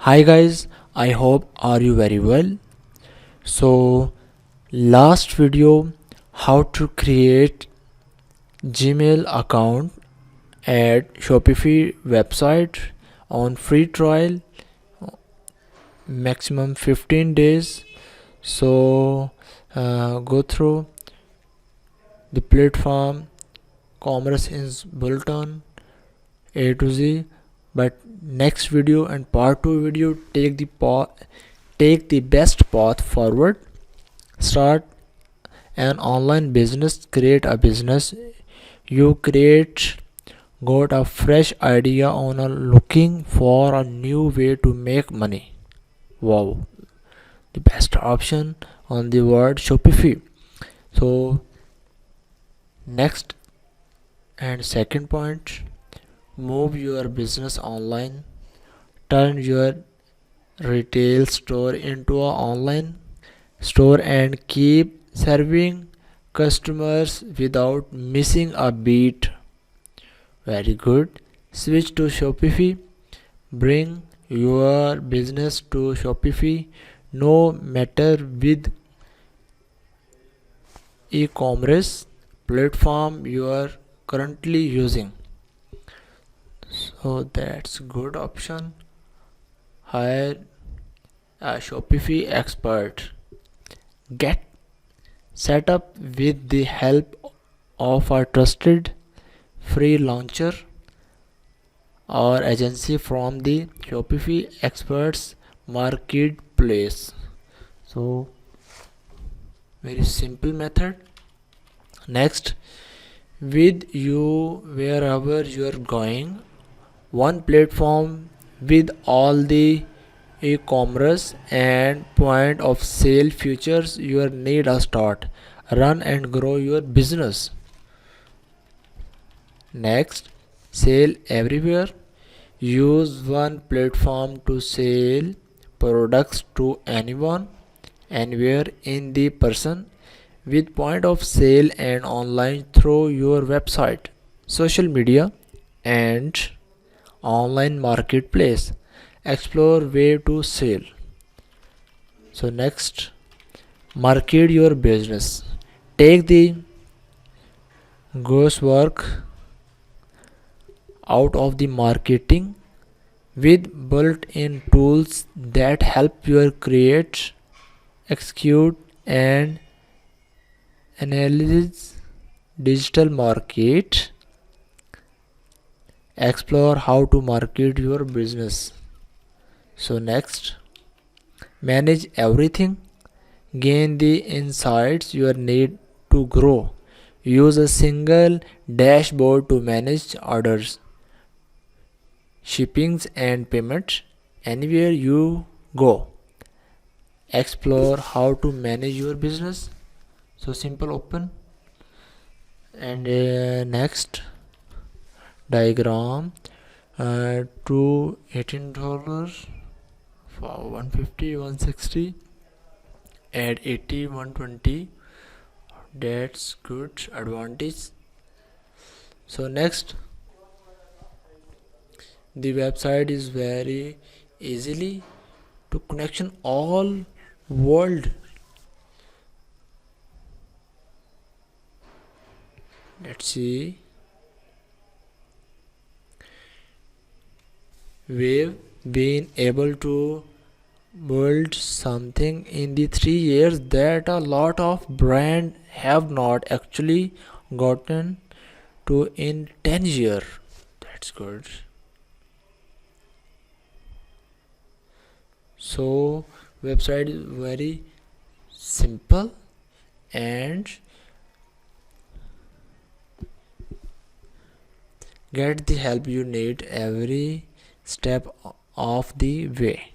Hi guys, I hope are you very well. So last video how to create Gmail account at Shopify website on free trial maximum 15 days. So go through the platform commerce is built on A to Z, but next video and part 2 video take the best path forward. Start an online business, create a business you create, got a fresh idea on a looking for a new way to make money. Wow, the best option on the word Shopify. So next and second point, move your business online, turn your retail store into an online store and keep serving customers without missing a beat. Very good. Switch to Shopify. Bring your business to Shopify. No matter with e-commerce platform you are currently using. So that's good option. Hire a Shopify expert. Get set up with the help of a trusted free launcher or agency from the Shopify experts marketplace. So very simple method. Next, with you wherever you are going, one platform with all the e-commerce and point of sale features you need a start, run and grow your business. Next, sell everywhere. Use one platform to sell products to anyone, anywhere in the person with point of sale and online through your website, social media, and online marketplace. Explore way to sell. So next, market your business. Take the guesswork out of the marketing with built-in tools that help you create, execute, and analyze digital market. Explore how to market your business. So next, manage everything. Gain the insights you need to grow. Use a single dashboard to manage orders, shippings, and payments anywhere you go. Explore how to manage your business. So simple, open, and next diagram to $18 for 150 160 and 80 120. That's good advantage. So next, the website is very easily to connection all world. Let's see, we've been able to build something in the 3 years that a lot of brand have not actually gotten to in 10 years. That's good. So website is very simple and get the help you need every step of the way.